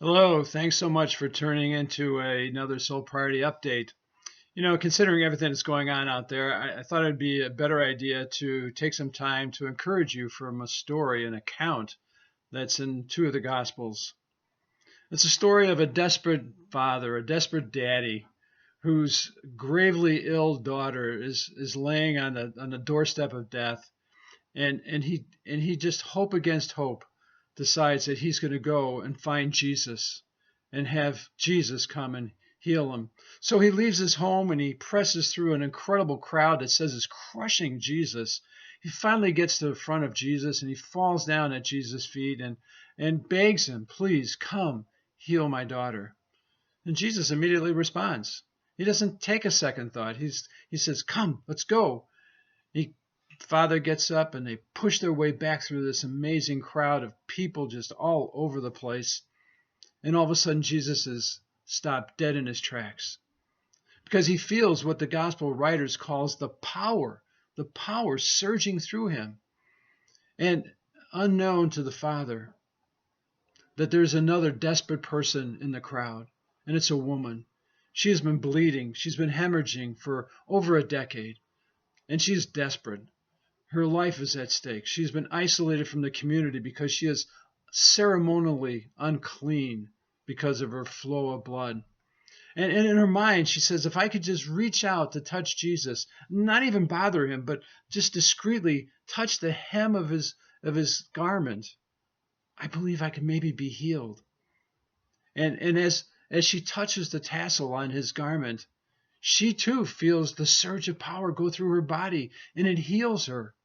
Hello, thanks so much for turning into another Soul Party update. Considering everything that's going on out there, I thought it'd be a better idea to take some time to encourage you from a story, an account that's in two of the Gospels. It's a story of a desperate father, a desperate daddy, whose gravely ill daughter is laying on the doorstep of death, and he just hope against hope decides that he's going to go and find Jesus and have Jesus come and heal him. So he leaves his home and he presses through an incredible crowd that says is crushing Jesus. He finally gets to the front of Jesus and he falls down at Jesus' feet and begs him, "Please come heal my daughter." And Jesus immediately responds. He doesn't take a second thought. He says, "Come, let's go." He Father gets up and they push their way back through this amazing crowd of people just all over the place. And all of a sudden, Jesus is stopped dead in his tracks because he feels what the gospel writers calls the power surging through him. And unknown to the Father, that there's another desperate person in the crowd, and it's a woman. She has been bleeding. She's been hemorrhaging for over a decade, and she's desperate. Her life is at stake. She's been isolated from the community because she is ceremonially unclean because of her flow of blood. And in her mind, she says, if I could just reach out to touch Jesus, not even bother him, but just discreetly touch the hem of his garment, I believe I could maybe be healed. And as she touches the tassel on his garment, she too feels the surge of power go through her body, and it heals her.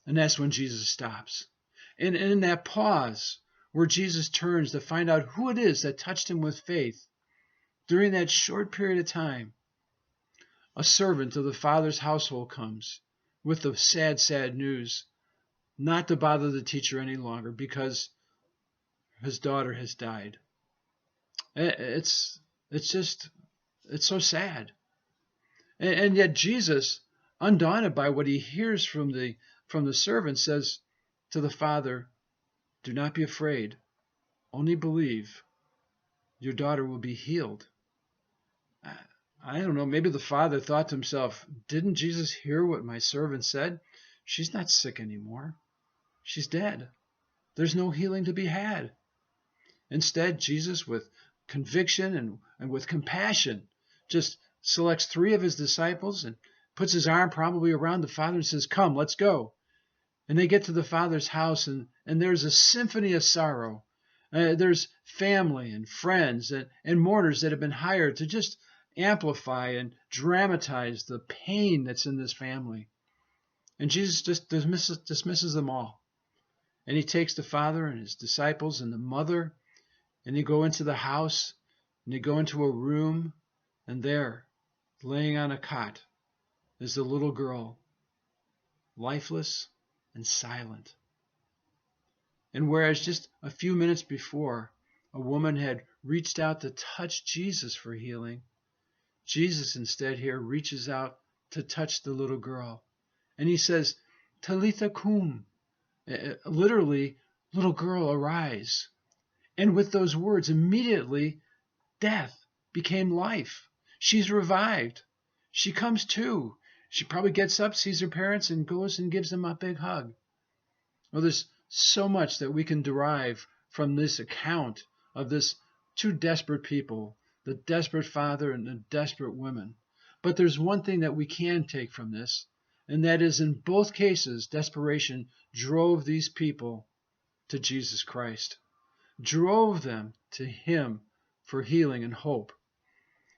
And that's when Jesus stops. And in that pause where Jesus turns to find out who it is that touched him with faith, during that short period of time, a servant of the Father's household comes with the sad, sad news, not to bother the teacher any longer because his daughter has died. It's just, it's so sad. And yet Jesus, undaunted by what he hears from the servant, says to the Father, "Do not be afraid, only believe. Your daughter will be healed." I don't know, maybe the Father thought to himself, didn't Jesus hear what my servant said? She's not sick anymore. She's dead. There's no healing to be had. Instead, Jesus, with conviction and with compassion, just selects three of his disciples and puts his arm probably around the Father and says, "Come, let's go." And they get to the Father's house, and there's a symphony of sorrow. There's family and friends and mourners that have been hired to just amplify and dramatize the pain that's in this family. And Jesus just dismisses them all. And he takes the Father and his disciples and the mother, and they go into the house, and they go into a room, and there, laying on a cot, is the little girl, lifeless and silent. And whereas just a few minutes before, a woman had reached out to touch Jesus for healing, Jesus instead here reaches out to touch the little girl. And he says, "Talitha cum," literally, "Little girl, arise." And with those words, immediately, death became life. She's revived. She comes to. She probably gets up, sees her parents, and goes and gives them a big hug. Well, there's so much that we can derive from this account of this two desperate people, the desperate father and the desperate woman. But there's one thing that we can take from this, and that is in both cases, desperation drove these people to Jesus Christ, drove them to him for healing and hope.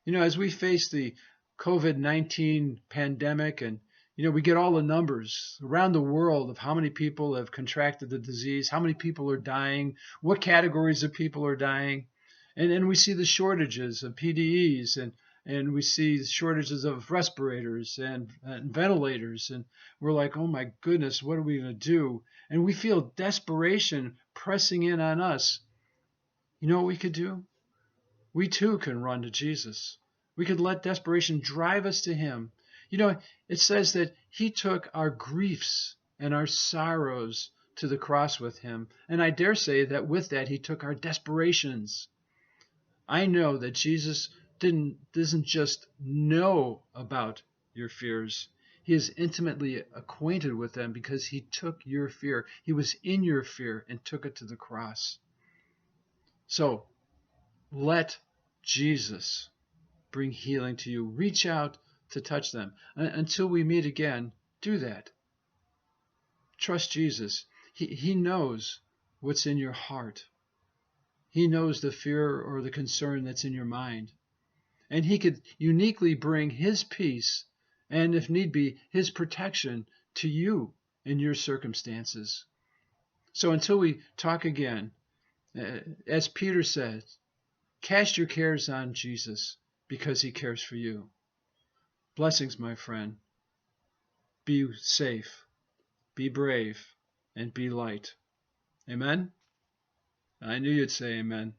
As we face the COVID-19 pandemic, and we get all the numbers around the world of how many people have contracted the disease, how many people are dying, what categories of people are dying, and we see the shortages of PDEs, and we see shortages of respirators and ventilators, and we're like, oh my goodness, what are we going to do? And we feel desperation pressing in on us. You know what we could do? We too can run to Jesus. We could let desperation drive us to him. It says that he took our griefs and our sorrows to the cross with him. And I dare say that with that, he took our desperations. I know that Jesus doesn't just know about your fears. He is intimately acquainted with them because he took your fear. He was in your fear and took it to the cross. So let Jesus bring healing to you. Reach out to touch them. Until we meet again, do that. Trust Jesus. He knows what's in your heart. He knows the fear or the concern that's in your mind. And he could uniquely bring his peace and, if need be, his protection to you in your circumstances. So until we talk again, as Peter said, cast your cares on Jesus because he cares for you. Blessings, my friend. Be safe, be brave, and be light. Amen? I knew you'd say amen.